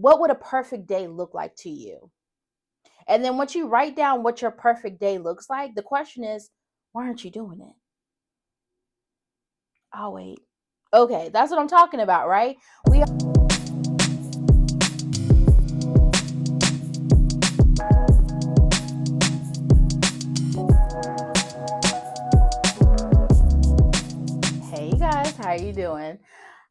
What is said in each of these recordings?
what would a perfect day look like to you? And then once you write down what your perfect day looks like, the question is, why aren't you doing it? Oh, wait. Okay, that's what I'm talking about, right? We Hey guys, how you doing?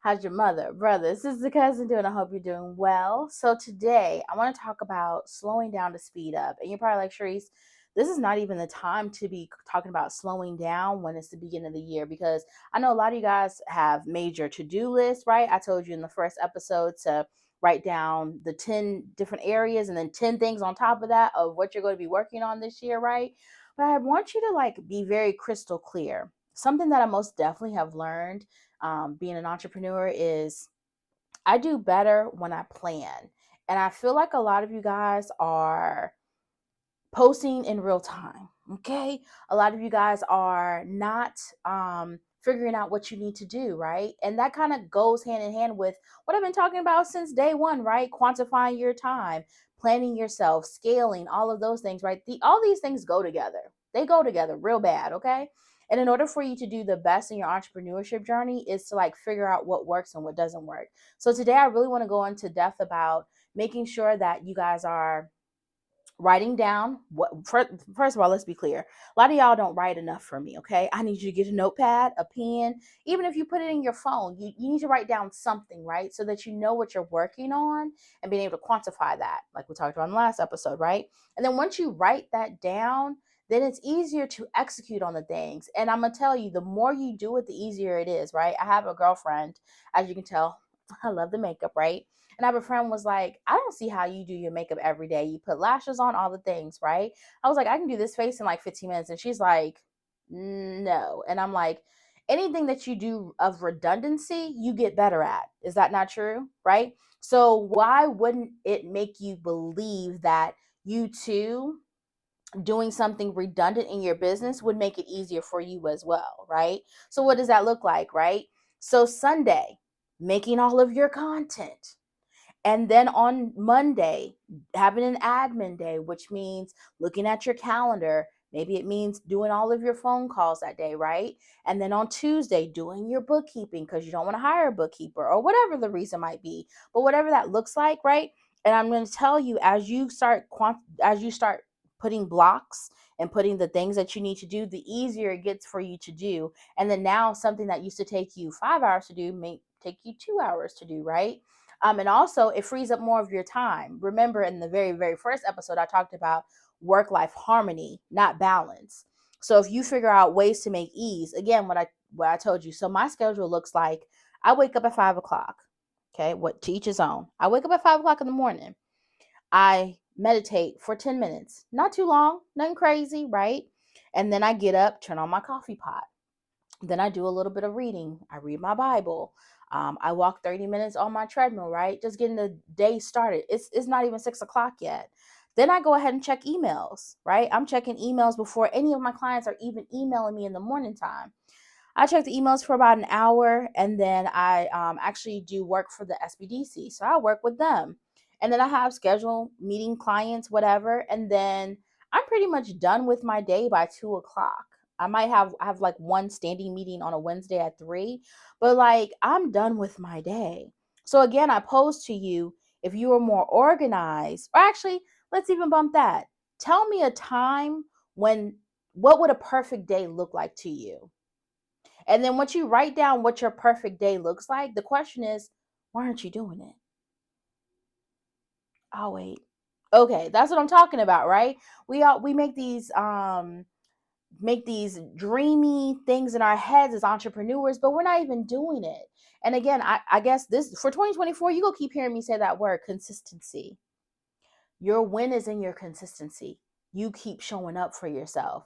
How's your mother, brother, sister, cousin doing? I hope you're doing well. So today I want to talk about slowing down to speed up. And you're probably like, Charese, this is not even the time to be talking about slowing down when it's the beginning of the year, because I know a lot of you guys have major to-do lists, right? I told you in the first episode to write down the 10 different areas and then 10 things on top of that of what you're going to be working on this year, right? But I want you to be very crystal clear. Something that I most definitely have learned being an entrepreneur is I do better when I plan. And I feel like a lot of you guys are posting in real time. Okay. A lot of you guys are not figuring out what you need to do, right? And that kind of goes hand in hand with what I've been talking about since day one, right? Quantifying your time, planning yourself, scaling, all of those things, right? All these things go together. They go together real bad, okay? And in order for you to do the best in your entrepreneurship journey is to figure out what works and what doesn't work. So today I really want to go into depth about making sure that you guys are writing down what. First of all, let's be clear, a lot of y'all don't write enough for me. Okay, I need you to get a notepad, a pen. Even if you put it in your phone, you need to write down something, right? So that you know what you're working on and being able to quantify that, like we talked about in the last episode, right? And then once you write that down, then it's easier to execute on the things. And I'm gonna tell you, the more you do it, the easier it is, right? I have a girlfriend, as you can tell, I love the makeup, right? And I have a friend was like, I don't see how you do your makeup every day. You put lashes on, all the things, right? I was like, I can do this face in 15 minutes. And she's like, no. And I'm like, anything that you do of redundancy, you get better at. Is that not true? Right? So why wouldn't it make you believe that you too doing something redundant in your business would make it easier for you as well, right? So what does that look like, right? So Sunday, making all of your content. And then on Monday, having an admin day, which means looking at your calendar. Maybe it means doing all of your phone calls that day, right? And then on Tuesday, doing your bookkeeping because you don't want to hire a bookkeeper or whatever the reason might be. But whatever that looks like, right? And I'm going to tell you, as you start putting blocks and putting the things that you need to do, the easier it gets for you to do. And then now something that used to take you 5 hours to do may take you 2 hours to do, right? And also, it frees up more of your time. Remember, in the very, very first episode, I talked about work-life harmony, not balance. So if you figure out ways to make ease, again, what I told you. So my schedule looks like I wake up at 5 o'clock. Okay, what to each his own. I wake up at 5 o'clock in the morning. I meditate for 10 minutes, not too long, nothing crazy, right? And then I get up, turn on my coffee pot. Then I do a little bit of reading. I read my Bible. I walk 30 minutes on my treadmill, right? Just getting the day started. It's not even 6 o'clock yet. Then I go ahead and check emails, right? I'm checking emails before any of my clients are even emailing me in the morning time. I check the emails for about an hour, and then I actually do work for the SBDC. So I work with them. And then I have scheduled meeting clients, whatever. And then I'm pretty much done with my day by 2 o'clock. I might have one standing meeting on a Wednesday at 3, but I'm done with my day. So again, I pose to you, if you are more organized, or actually, let's even bump that. Tell me a time when, what would a perfect day look like to you? And then once you write down what your perfect day looks like, the question is, why aren't you doing it? Oh, wait. Okay, that's what I'm talking about, right? We make these dreamy things in our heads as entrepreneurs, but we're not even doing it. And again, I guess this for 2024, you go keep hearing me say that word, consistency. Your win is in your consistency. You keep showing up for yourself,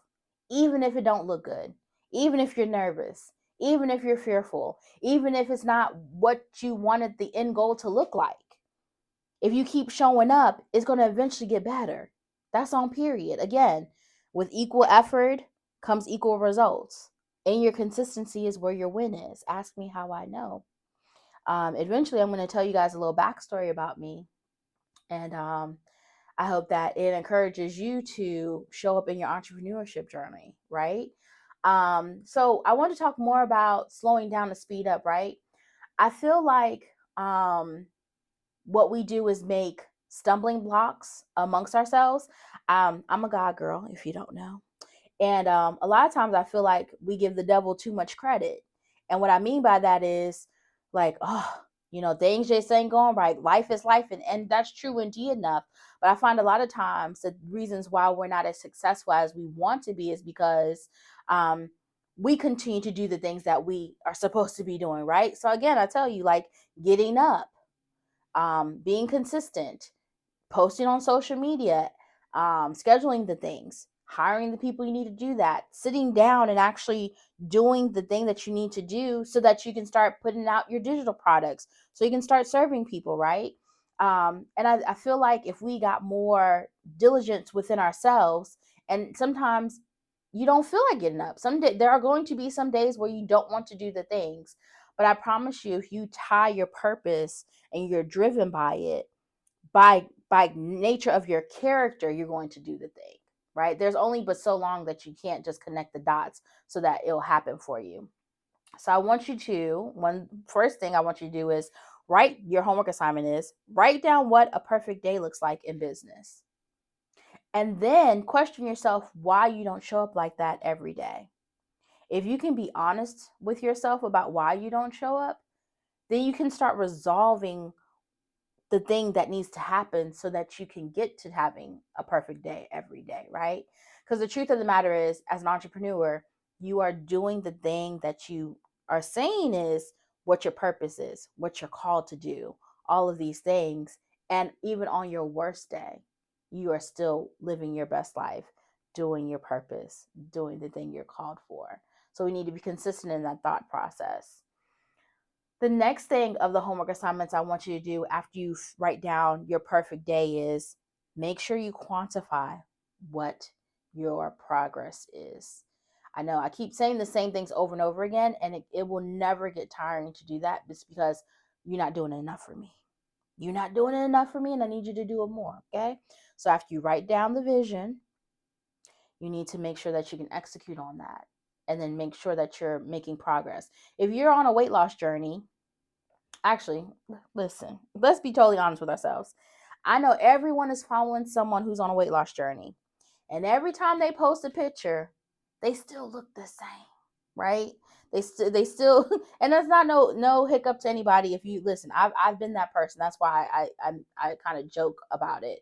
even if it don't look good, even if you're nervous, even if you're fearful, even if it's not what you wanted the end goal to look like. If you keep showing up, it's going to eventually get better. That's on period. Again, with equal effort comes equal results. And your consistency is where your win is. Ask me how I know. Eventually, I'm going to tell you guys a little backstory about me. And I hope that it encourages you to show up in your entrepreneurship journey, right? So I want to talk more about slowing down to speed up, right? I feel like what we do is make stumbling blocks amongst ourselves. I'm a God girl, if you don't know. And a lot of times I feel like we give the devil too much credit. And what I mean by that is like, oh, things just ain't going right. Life is life. And that's true indeed enough. But I find a lot of times the reasons why we're not as successful as we want to be is because um, we continue to do the things that we are supposed to be doing, right? So again, I tell you, like getting up, being consistent, posting on social media, scheduling the things, hiring the people you need to do that, sitting down and actually doing the thing that you need to do so that you can start putting out your digital products, so you can start serving people, right? And I feel like if we got more diligence within ourselves, and sometimes you don't feel like getting up. There are going to be some days where you don't want to do the things, but I promise you, if you tie your purpose and you're driven by it, by nature of your character, you're going to do the thing, right? There's only but so long that you can't just connect the dots so that it'll happen for you. So I want you to, one first thing I want you to do is write your homework assignment is write down what a perfect day looks like in business. And then question yourself why you don't show up like that every day. If you can be honest with yourself about why you don't show up, then you can start resolving the thing that needs to happen so that you can get to having a perfect day every day, right? Because the truth of the matter is, as an entrepreneur, you are doing the thing that you are saying is what your purpose is, what you're called to do, all of these things. And even on your worst day, you are still living your best life, doing your purpose, doing the thing you're called for. So we need to be consistent in that thought process. The next thing of the homework assignments I want you to do after you write down your perfect day is make sure you quantify what your progress is. I know I keep saying the same things over and over again, and it will never get tiring to do that just because you're not doing enough for me. You're not doing enough for me, and I need you to do it more, okay? So after you write down the vision, you need to make sure that you can execute on that and then make sure that you're making progress. If you're on a weight loss journey, actually, listen, let's be totally honest with ourselves. I know everyone is following someone who's on a weight loss journey. And every time they post a picture, they still look the same, right? They still and that's not no hiccup to anybody. If you listen, I've been that person. That's why I kind of joke about it.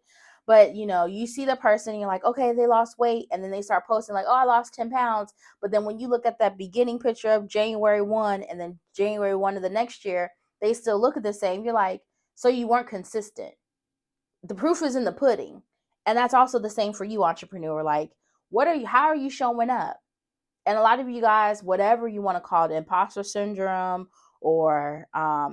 But you see the person and you're like, okay, they lost weight, and then they start posting like, oh, I lost 10 pounds. But then when you look at that beginning picture of January 1 and then January 1 of the next year, they still look at the same. You're like, so you weren't consistent. The proof is in the pudding. And that's also the same for you, entrepreneur. Like, how are you showing up? And a lot of you guys, whatever you want to call it, imposter syndrome, or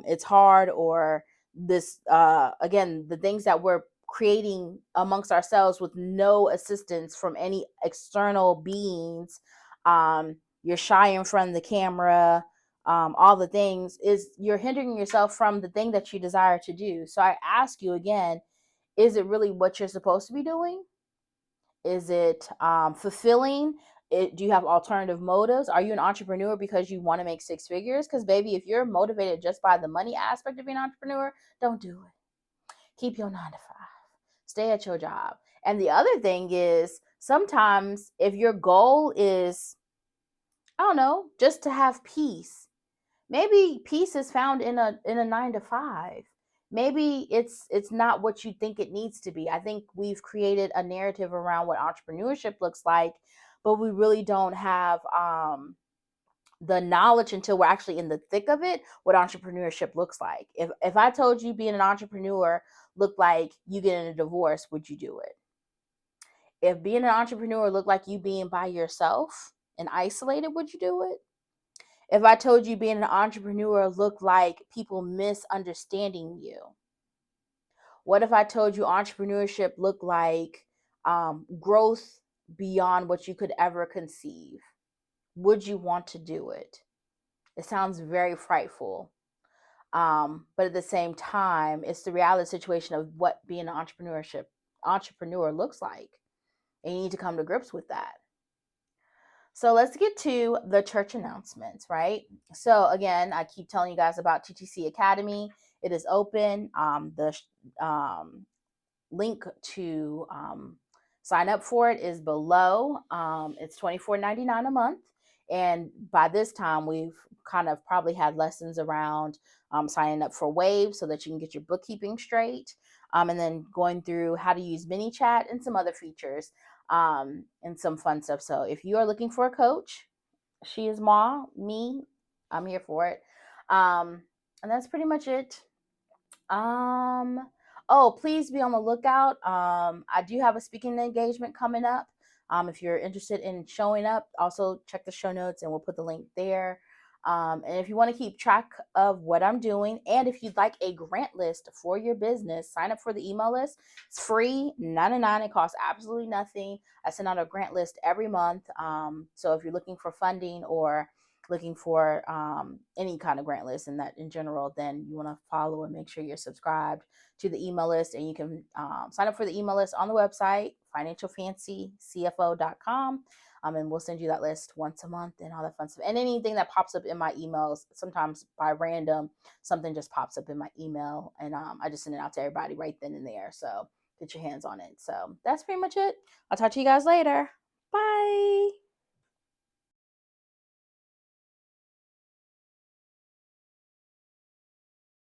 it's hard, or this again, the things that we're creating amongst ourselves with no assistance from any external beings. You're shy in front of the camera, all the things, is you're hindering yourself from the thing that you desire to do. So I ask you again, is it really what you're supposed to be doing? Is it fulfilling? Do you have alternative motives? Are you an entrepreneur because you want to make six figures? Because, baby, if you're motivated just by the money aspect of being an entrepreneur, don't do it. Keep your 9 to 5. Stay at your job. And the other thing is, sometimes if your goal is, I don't know, just to have peace, maybe peace is found in a 9 to 5. Maybe it's not what you think it needs to be. I think we've created a narrative around what entrepreneurship looks like, but we really don't have the knowledge until we're actually in the thick of it, what entrepreneurship looks like. If I told you being an entrepreneur looked like you getting a divorce, would you do it? If being an entrepreneur looked like you being by yourself and isolated, would you do it? If I told you being an entrepreneur looked like people misunderstanding you? What if I told you entrepreneurship looked like growth beyond what you could ever conceive? Would you want to do it? It sounds very frightful. But at the same time, it's the reality situation of what being an entrepreneur looks like. And you need to come to grips with that. So let's get to the church announcements, right? So again, I keep telling you guys about TTC Academy. It is open. The link to sign up for it is below. It's $24.99 a month. And by this time, we've kind of probably had lessons around signing up for Wave so that you can get your bookkeeping straight. And then going through how to use mini chat and some other features and some fun stuff. So if you are looking for a coach, she is me, I'm here for it. And that's pretty much it. Oh, please be on the lookout. I do have a speaking engagement coming up. If you're interested in showing up, also check the show notes and we'll put the link there. And if you want to keep track of what I'm doing, and if you'd like a grant list for your business, sign up for the email list. It's free, $9.99. It costs absolutely nothing. I send out a grant list every month. So if you're looking for funding or looking for any kind of grant list and that in general, then you want to follow and make sure you're subscribed to the email list. And you can sign up for the email list on the website, financialfancycfo.com. And we'll send you that list once a month and all that fun stuff. And anything that pops up in my emails, sometimes by random, something just pops up in my email. And I just send it out to everybody right then and there. So get your hands on it. So that's pretty much it. I'll talk to you guys later. Bye.